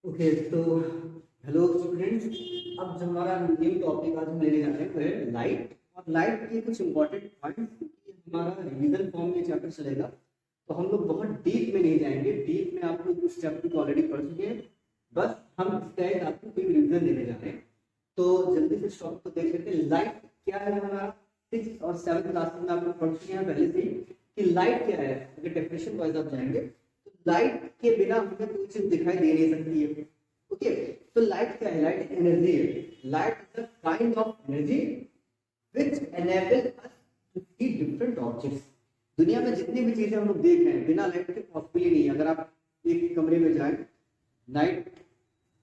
Okay तो hello students. अब जो हमारा न्यू टॉपिक आज हम लेने जा रहे हैं वो है लाइट। और लाइट के कुछ इंपॉर्टेंट पॉइंट्स हमारा रिवीजन फॉर्म में चैप्टर चलेगा, तो हम लोग बहुत डीप में नहीं जाएंगे। डीप में आप लोग इस चैप्टर को ऑलरेडी पढ़ चुके हैं, बस हम इसका आपको कोई रिवीजन देने जा रहे हैं। तो जल्दी से टॉपिक को देख लेते हैं। लाइट क्या है हमारा? 6 और 7 क्लास में आप लोग पढ़ चुके हैं पहले से ही कि लाइट क्या है। अगर डेफिनेशन वाइज आप जाएंगे लाइट के बिना हमें कोई चीज दिखाई दे नहीं सकती है। ओके, तो लाइट क्या है? लाइट एनर्जी है। Light is a kind of energy which enable us to see different objects। दुनिया में जितनी भी चीजें हम लोग देख रहे हैं बिना लाइट के पॉसिबल ही नहीं है। अगर आप एक कमरे में जाएं, नाइट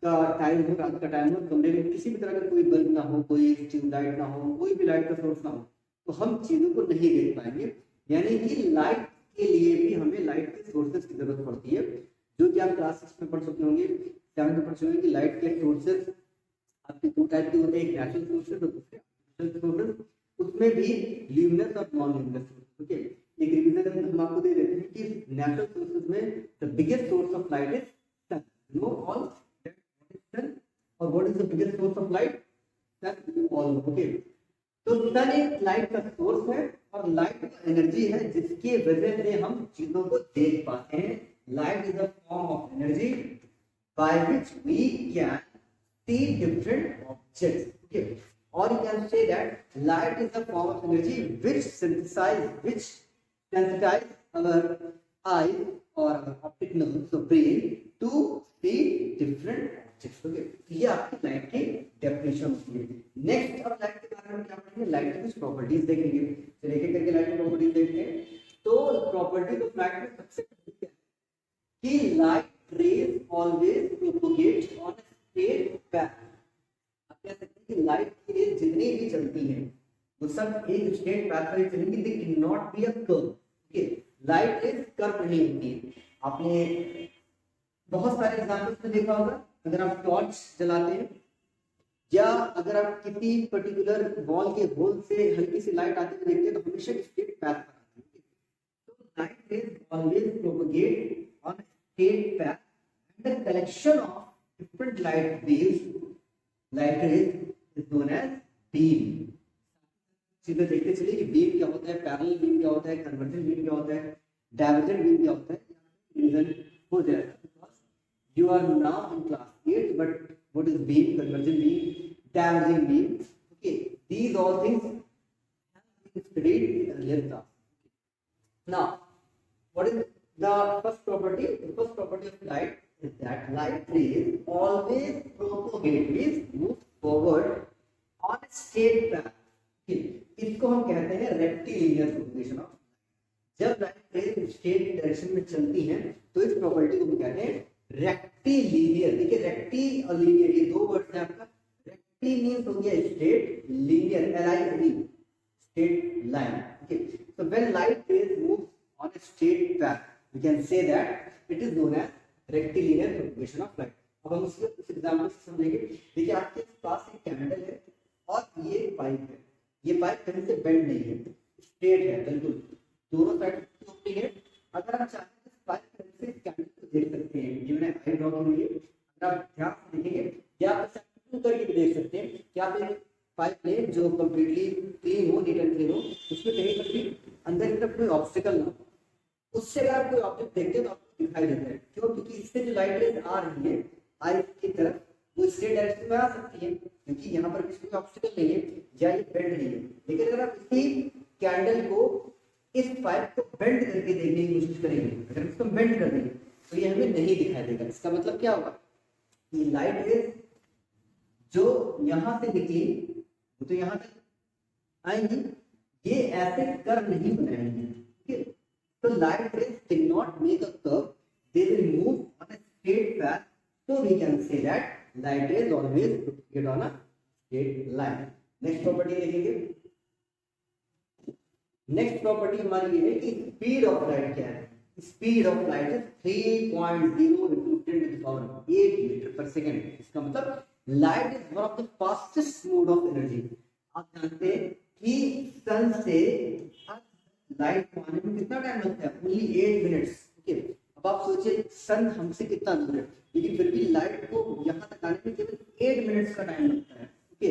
का टाइम हो, रात का टाइम हो, कमरे में किसी भी तरह का कोई बल्ब ना हो, कोई ट्यूबलाइट ना हो, कोई भी लाइट का सोर्स ना हो, तो हम चीजों को नहीं देख पाएंगे। यानी कि लाइट के लिए भी हमें लाइट के सोर्सेज की जरूरत पड़ती है, जो कि आप क्लास 6 में पढ़ चुके होंगे, 7 में पढ़ चुके होंगे कि लाइट के सोर्सेज आपके दो टाइप के होते हैं, एक नेचुरल सोर्सेज और दूसरे आर्टिफिशियल सोर्सेज। उसमें भी ल्यूमिनस और नॉन ल्यूमिनस सोर्सेज। ओके, एक रिवीजन हम आपको दे देते हैं कि नेचुरल सोर्सेज में the biggest source of light is sun. No all sun. और what is the biggest source of light? Sun. All. Okay, तो सन एक लाइट का सोर्स है और लाइट एनर्जी है जिसकी वजह से हम चीजों को देख पाते हैं। Light is a form of energy by which we can see different objects. Okay, or you can say that light is a form of energy which sensitize our eyes or our optic nerves, so brain, to see different objects. Okay, ये आपकी light की definition होती है। Next अब light के बारे में क्या पढ़ेंगे? लाइट की कुछ प्रॉपर्टीज देखेंगे। चलिए एक एक करके लाइट की प्रॉपर्टीज देखते हैं। तो प्रॉपर्टीज ऑफ लाइट में सबसे पहले क्या है कि light rays always propagate on a straight path। आप कह सकते हैं कि लाइट की रेज जितनी भी चलती हैं वो सब एक स्ट्रेट पाथ पर चलेंगी। They can not be a curve. Okay, light rays curve नहीं होती है। आपने बहुत सारे एग्जांपल्स में देखा होगा, अगर आप टॉर्च जलाते हैं या अगर आप किसी पर्टिकुलर वॉल के होल से हल्की सी लाइट आते हुए देखते हैं तो हमेशा स्ट्रेट पाथ पर आती है। तो light rays always propagate on a straight path, and the collection of different light waves, light rays, is known as beam। सीधे देखते चलिए कि बीम क्या होता है, पैरेलल बीम क्या होता है, कन्वर्जेंट बीम क्या होता है, डाइवर्जेंट बीम क्या होता है। रीजन हो जाएगा because you are now in class 8, but what is beam, convergent beam, divergent beam? Okay, these all things have been studied in earlier class। Now, what is the first property? The first property of light is that light rays always propagate, means move forward on a straight path। इसको हम कहते हैं rectilinear propagation of. जब light rays straight direction में चलती हैं तो इस प्रॉपर्टी को हम कहते हैं रेक्टिलिनियर। देखिए रेक्टी और लीनियर ये दो वर्ड्स हैं आपका। रेक्टी मींस हो गया straight, linear LINE, straight line। Okay, so when light rays move on a straight path, we can say that it is known as rectilinear propagation of light। अब हम इसको कुछ एग्जांपल से समझेंगे। देखिए आपके पास एक कैंडल है और ये पाइप है। ये पाइप कहीं से बेंड नहीं है, स्ट्रेट है बिल्कुल, दोनों साइड ओपनिंग है। अगर आप चाहें तो इस पाइप से इस कैंडल को देख सकते हैं। ये मैंने आई ड्रॉ की हुई है, अगर आप ध्यान से देखेंगे या आप करके भी देख सकते हैं कि आप एक पाइप ले जो कंप्लीटली क्लीन हो, नीट एंड क्लीन हो, उसमें कहीं पर भी अंदर की तरफ कोई ऑब्स्टिकल ना हो, उससे अगर आप कोई ऑब्जेक्ट देखते हैं तो आपको दिखाई देता है। क्यों? क्योंकि इससे जो लाइट रेज आ रही है आई की तरफ वो स्ट्रेट डायरेक्शन में आ सकती है क्योंकि यहाँ पर भी कोई ऑब्स्टिकल नहीं है या ये बेंड नहीं है। लेकिन अगर आप इसी कैंडल को इस पाइप को बेंड करके देखने की कोशिश करेंगे, अगर इसको बेंड कर देंगे तो ये हमें नहीं दिखाई देगा। इसका मतलब क्या होगा कि लाइट रेज जो यहाँ से निकली वो तो यहाँ तक आएंगी, ये ऐसे कर्व नहीं बनाएंगे। ठीक है, so light rays cannot make a curve, they will move on a straight path, so we can say that light rays always propagate on a straight line। next property देखेंगे। next property हमारी ये है कि speed of light क्या है। speed of light is 3.0 into 10 to the power 8 meter per second। इसका मतलब light is one of the fastest mode of energy। आप जानते हैं कि सन से लाइट को आने में कितना टाइम लगता है? Only 8 minutes. ओके, अब आप सोचिए सन हमसे कितना दूर है, लेकिन फिर भी लाइट को यहाँ तक आने में केवल 8 मिनट्स का टाइम लगता है। ओके,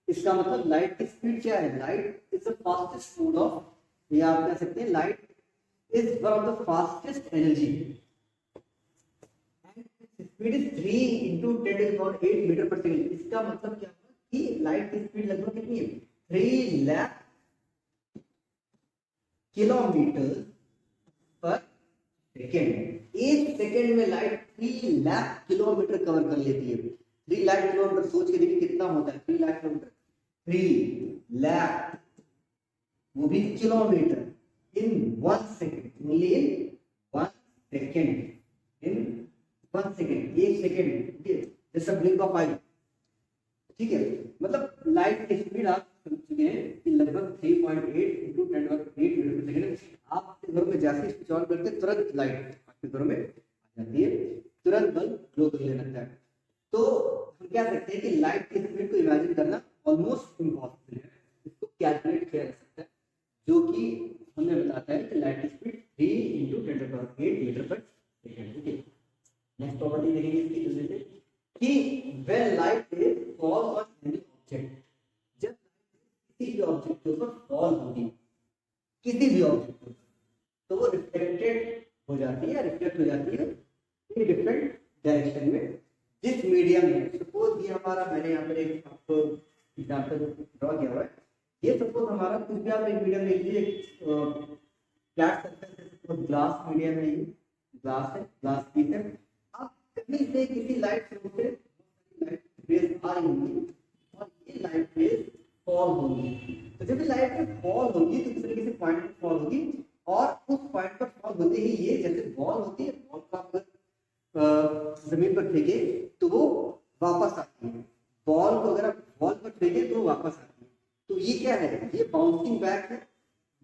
इसका मतलब लाइट की स्पीड क्या है, light is the fastest mode of, या आप कह सकते हैं light is one of the fastest energy, speed is 3 into 10⁸ metre per second. इसका मतलब क्या है कि लाइट की स्पीड लगभग कितनी है, 3 लाख किलोमीटर पर सेकेंड। एक सेकेंड में लाइट 3 लाख किलोमीटर कवर कर लेती है। 3 लाख किलोमीटर सोच के देखिए कितना होता है, 3 लाख किलोमीटर, 3 लाख, वो भी kilometre, in 1 second, only in 1 second, in 1 second, 1 second, जैसा ब्लिंक ऑफ आई। ठीक है, मतलब लाइट की स्पीड आप समझ चुके हैं कि लगभग 3.8 into 10⁸ मीटर पर सेकंड। आपके घरों में जैसे स्विच ऑन करते हैं तुरंत लाइट आपके घरों में आ जाती है, तुरंत बल्ब ग्लो करने लगता है। तो हम कह सकते हैं कि लाइट की स्पीड को इमेजिन करना ऑलमोस्ट इम्पॉसिबल है, इसको कैलकुलेट किया जा सकता है, जो कि हमें बताता है कि लाइट की speed 3 into 10⁸ metre per second. ठीक है, नेक्स्ट प्रॉपर्टी देखेंगे इसकी जल्दी से कि when light rays falls on any object, जब किसी भी ऑब्जेक्ट के ऊपर फॉल होगी, किसी भी ऑब्जेक्ट के ऊपर, तो वो रिफ्लेक्टेड हो जाती है, रिफ्लेक्ट हो जाती है इन डिफरेंट डायरेक्शन में, जिस मीडियम में। सपोज ये हमारा, मैंने यहाँ पर एक आपको एग्जांपल ड्रॉ किया हुआ है, ये सपोज हमारा कुछ भी आप एक मीडियम ले लीजिए, फ्लैट सरफेस है, सपोज ग्लास मीडियम है, ये ग्लास है, ग्लास पीस है। आप कहीं से किसी लाइट सोर्स से लाइट रेज आ रही होंगी और ये लाइट रेज फॉल होगी, तो जब लाइट में फॉल होगी तो किसी न किसी पॉइंट पर फॉल होगी, और उस पॉइंट पर फॉल होते ही ये जैसे बॉल होती है, बॉल को आप जमीन पर फेंके तो वो वापस आती है, बॉल को अगर आप बॉल पर फेंके तो वो वापस आती है। तो ये क्या है, ये बाउंसिंग बैक है।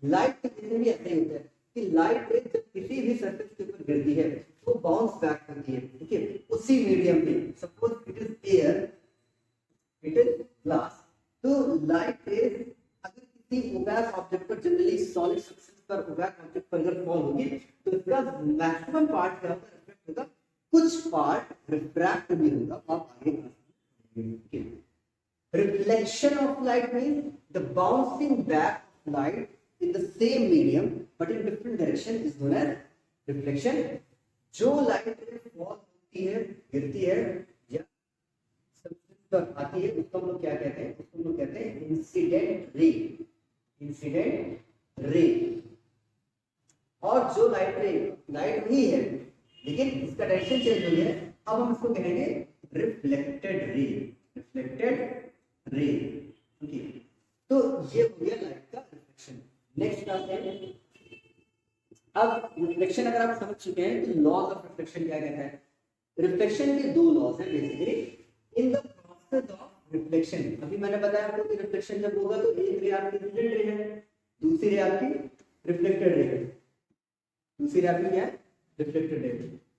लाइट के केस में भी ऐसा ही होता है कि लाइट जब किसी भी सरफेस के ऊपर गिरती है तो बाउंस बैक करती है। ठीक है, उसी मीडियम में, suppose it is air, it is glass, तो लाइट रेज अगर किसी ओपैक ऑब्जेक्ट पर, जनरली सॉलिड सब्सटेंस पर, ओपैक ऑब्जेक्ट पर अगर फॉल होगी तो इसका मैक्सिमम पार्ट क्या होगा, रिफ्लेक्ट होगा, कुछ पार्ट रिफ्रैक्ट भी होगा। आप आगे reflection of light means the bouncing back of light in the same medium but in different direction is known as reflection। जो लाइट फॉल होती है, गिरती है या सबस्टेंस पर आती है, उसको हम लोग क्या कहते हैं, उसको हम लोग कहते हैं इंसिडेंट रे, इंसिडेंट रे। और जो लाइट रे, लाइट वही है लेकिन इसका डायरेक्शन चेंज हो गया, अब हम इसको कहेंगे reflected ray, reflected ray. Okay, तो ये हो गया लाइट का रिफ्लेक्शन। नेक्स्ट आते हैं, अब रिफ्लेक्शन अगर आप समझ चुके हैं तो लॉज ऑफ रिफ्लेक्शन क्या कहता है। रिफ्लेक्शन के 2 लॉज हैं basically in the process of reflection. अभी मैंने बताया आपको कि रिफ्लेक्शन जब होगा तो एक रे आपकी इंसिडेंट रे है, दूसरी रे आपकी रिफ्लेक्टेड रे है, दूसरी रे आपकी क्या है, रिफ्लेक्टेड रे।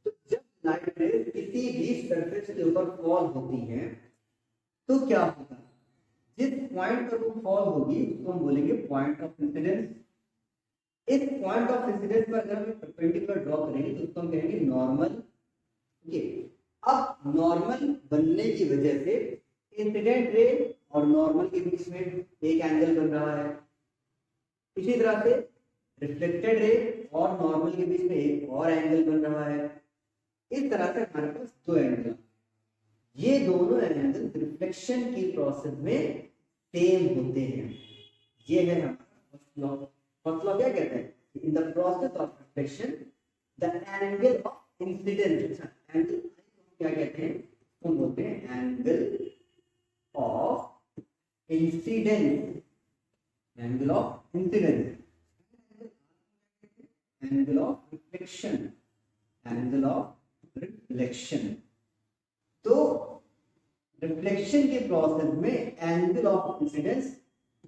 तो जब लाइट रेज किसी भी सरफेस के ऊपर फॉल होती है तो क्या होगा, जिस पॉइंट पर वो फॉल होगी उसको हम बोलेंगे पॉइंट ऑफ इंसिडेंस। इस पॉइंट ऑफ इंसिडेंस पर अगर हम परपेंडिकुलर ड्रॉ करेंगे तो उसको हम कहेंगे नॉर्मल। ओके, अब नॉर्मल बनने की वजह से इंसिडेंट रे और नॉर्मल के बीच में एक एंगल बन रहा है, इसी तरह से रिफ्लेक्टेड रे और नॉर्मल के बीच में एक और एंगल बन रहा है। इस तरह से हमारे पास 2 एंगल, ये दोनों एंगल रिफ्लेक्शन की प्रोसेस में सेम होते हैं। ये है हमारा फर्स्ट लॉ। फर्स्ट लॉ क्या कहता है, in the process of reflection the angle of incidence, angle क्या कहते हैं, हम बोलते हैं angle of incidence, angle of incidence, angle of reflection, angle of reflection. तो रिफ्लेक्शन के प्रोसेस में angle of incidence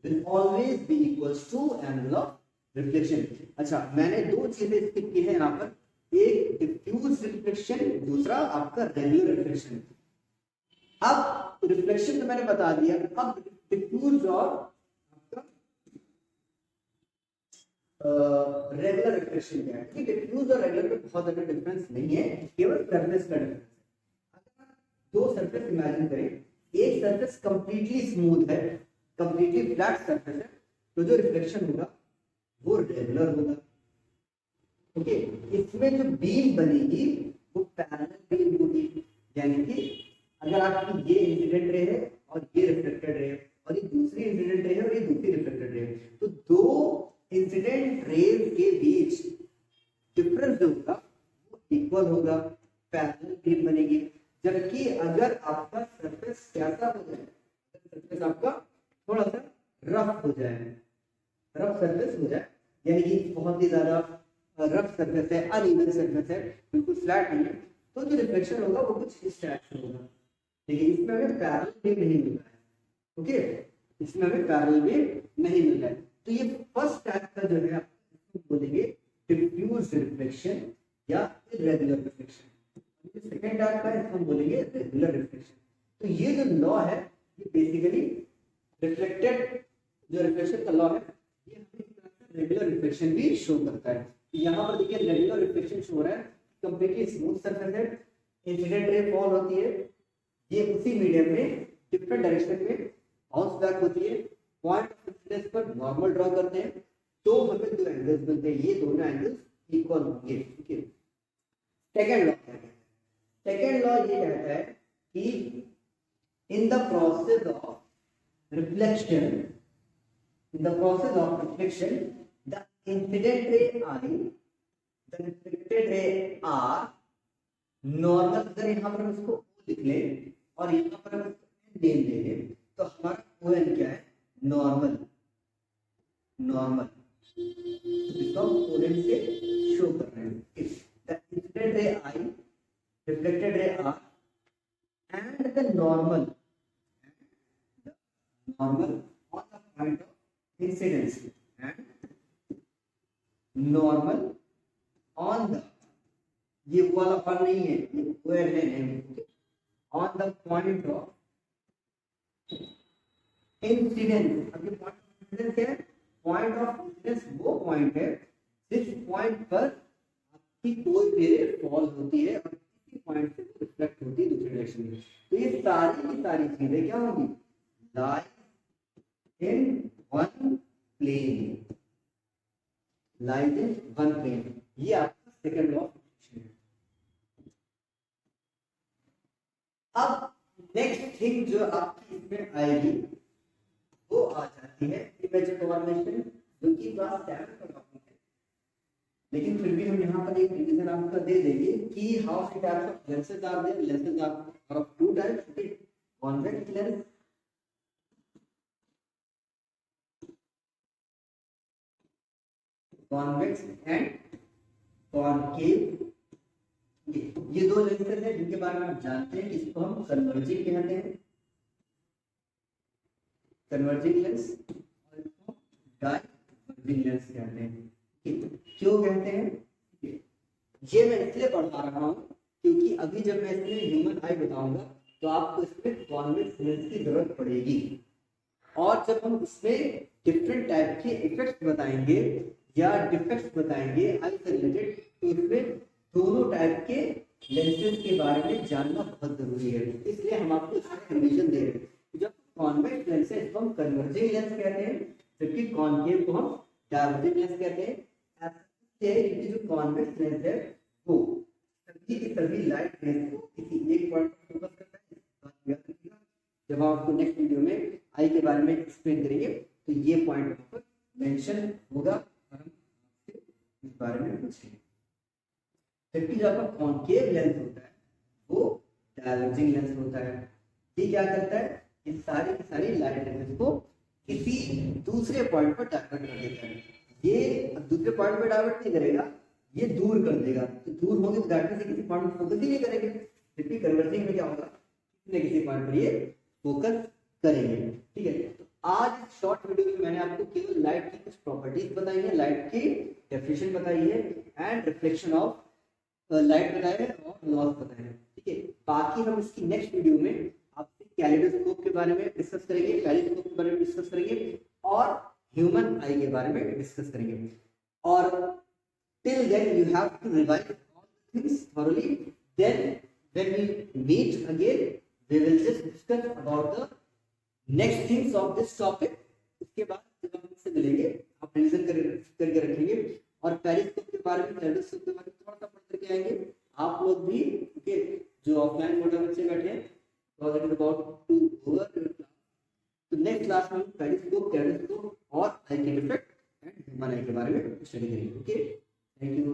will always be equals to angle of reflection. अच्छा, मैंने 2 चीजें स्किप की है यहाँ पर, एक डिफ्यूज रिफ्लेक्शन, दूसरा आपका रेगुलर रिफ्लेक्शन। अब रिफ्लेक्शन तो मैंने बता दिया, अब डिफ्यूज और रेगुलर रिफ्लेक्शन क्या है, ठीक है। डिफ्यूज और रेगुलर में बहुत ज्यादा डिफरेंस नहीं है, केवल सरफेस का डिफरेंस है। अगर आप दो सरफेस इमेजिन करें, एक सरफेस कंप्लीटली स्मूथ है, कंप्लीटली फ्लैट सरफेस है, तो जो रिफ्लेक्शन होगा वो रेगुलर होगा। ओके, इसमें जो बीम बनेगी वो पैरेलल बीम होगी, यानी कि अगर आपकी ये इंसिडेंट रे है और ये रिफ्लेक्टेड रे है, और ये दूसरी इंसिडेंट रे है और ये दूसरी रिफ्लेक्टेड रे है, तो दो इंसिडेंट रेज के बीच डिफरेंस जो होगा वो इक्वल होगा, पैरेलल बीम बनेगी। जबकि अगर आपका सरफेस कैसा हो जाए, सरफेस आपका थोड़ा सा रफ हो जाए, रफ सरफेस हो जाए, यानी कि बहुत ही ज्यादा रफ सरफेस है, अनइवन सरफेस है, बिल्कुल फ्लैट नहीं है, तो जो रिफ्लेक्शन होगा वो कुछ इस टाइप से होगा। लेकिन इसमें हमें पैरेलल बीम नहीं मिल रहा है, ओके, इसमें हमें पैरेलल बीम नहीं मिल रहा है। तो ये फर्स्ट टाइप का जो है इसको बोलेंगे डिफ्यूज रिफ्लेक्शन या इरेगुलर रिफ्लेक्शन। सेकंड टाइप का इसको हम बोलेंगे रेगुलर रिफ्लेक्शन। तो ये जो लॉ है ये बेसिकली रिफ्लेक्टेड जो रिफ्लेक्शन का लॉ है ये हमें रेगुलर रिफ्लेक्शन भी शो करता है। यहाँ पर देखिए रेगुलर रिफ्लेक्शन शो हो रहा है, कंप्लीटली स्मूथ सरफेस है, इंसिडेंट रे फॉल होती है, ये उसी मीडियम में डिफरेंट डायरेक्शन में बाउंस बैक होती है, पॉइंट ऑफ इंसिडेंस पर नॉर्मल ड्रॉ करते हैं, तो हमें दो एंगल्स मिलते हैं, ये दोनों एंगल्स इक्वल होंगे, ठीक है। सेकंड लॉ क्या कहता है? सेकंड लॉ ये कहता है कि in the process of reflection, in the process of reflection the incident ray I, the reflected ray are normal. अगर यहाँ पर हम इसको लिख लें और यहाँ पर हम नेम दे दें तो हमारा ON क्या है? नॉर्मल, नॉर्मल, इसको हम ON से शो कर रहे हैं। The incident ray I, reflected ray are and the normal, normal on the point of incidence and normal on the, ये वाला ऑन नहीं है, ये ON है name, on the point of incidence. अब ये पॉइंट ऑफ इंसिडेंस क्या है? पॉइंट ऑफ इंसिडेंस वो पॉइंट है जिस पॉइंट पर आपकी कोई रे फॉल होती है और इसी पॉइंट से रिफ्लेक्ट होती है दूसरी डायरेक्शन में। तो ये सारी की सारी चीजें क्या होंगी? Lies in one plane, lies in one plane. ये आपका सेकंड लॉ ऑफ रिफ्लेक्शन है। अब नेक्स्ट थिंग जो आपकी इसमें आएगी वो आ जाती है इमेज फॉर्मेशन, जो कि क्लास 7 का टॉपिक है, लेकिन फिर भी हम यहाँ पर एक रिवीजन आपका दे देंगे कि how many types of lenses are there. Lenses are of two types, convex lens, convex and concave. ये दो लेंसेज हैं जिनके बारे में आप जानते हैं, इसको हम कन्वर्जिंग कहते हैं, कन्वर्जिंग लेंस, और इसको डाइवर्जिंग लेंस कहते हैं। क्यों कहते हैं? ये मैं इसलिए पढ़ा रहा हूँ क्योंकि अभी जब मैं इसमें ह्यूमन आई बताऊंगा तो आपको इसमें कॉन्वेक्स लेंस की जरूरत पड़ेगी, और जब हम इसमें डिफरेंट टाइप के इफेक्ट्स बताएंगे या डिफेक्ट्स बताएंगे आई से रिलेटेड, तो इसमें दोनों टाइप के लेंसेज के बारे में जानना बहुत जरूरी है। इसलिए हम आपको इसमें रिवीजन दे रहे हैं। जब कॉन्वेक्स लेंस है इसको हम कन्वर्जिंग लेंस कहते हैं, जबकि कॉनकेव को हम डाइवर्जिंग लेंस कहते हैं। क्योंकि जो कॉन्वेक्स लेंस है वो सभी की सभी लाइट रेज को किसी एक पॉइंट पर फोकस करता है। जब हम आपको नेक्स्ट वीडियो में आई के बारे में एक्सप्लेन करेंगे तो ये पॉइंट पर मेंशन होगा और हम इस बारे में पूछेंगे। जबकि जो आपका कॉनकेव लेंस होता है वो डाइवर्जिंग लेंस होता है। ये क्या करता है? ये सारी की सारी लाइट रेज को किसी दूसरे पॉइंट पर डाइवर्ट कर देता है। ये दूसरे पॉइंट पर डाइवर्ट नहीं करेगा, ये दूर कर देगा। तो दूर होंगे तो डायरेक्टली से किसी पॉइंट पर फोकस ही नहीं करेंगे। जबकि कन्वर्जिंग में क्या होगा? किसी न किसी पॉइंट पर ये फोकस करेंगे। ठीक है, तो आज इस शॉर्ट वीडियो में मैंने आपको केवल लाइट की कुछ प्रॉपर्टीज बताई है, लाइट की डेफिनेशन बताई है एंड रिफ्लेक्शन ऑफ लाइट बताया है और लॉस बताया है। ठीक है, बाकी हम इसकी नेक्स्ट वीडियो में आपसे कैलिडोस्कोप के बारे में डिस्कस करेंगे, पेरिस्कोप के बारे में डिस्कस करेंगे और ह्यूमन आई के बारे में डिस्कस करेंगे। और till then you have to revise all the things thoroughly. Then when we meet again, we will just discuss about the next things of this topic. इसके बाद जब हम इससे मिलेंगे आप रिवीजन करके रखेंगे और पेरिस्कोप के बारे में, टेलीस्कोप के बारे में थोड़ा सा पढ़ करके आएंगे आप लोग भी। ओके, जो ऑफलाइन मोड में बच्चे बैठे हैं, तो it is about to over your class. तो नेक्स्ट क्लास में हम पेरिस्कोप, टेलीस्कोप और आई के इफेक्ट एंड ह्यूमन आई के बारे में स्टडी करेंगे। Okay, thank you.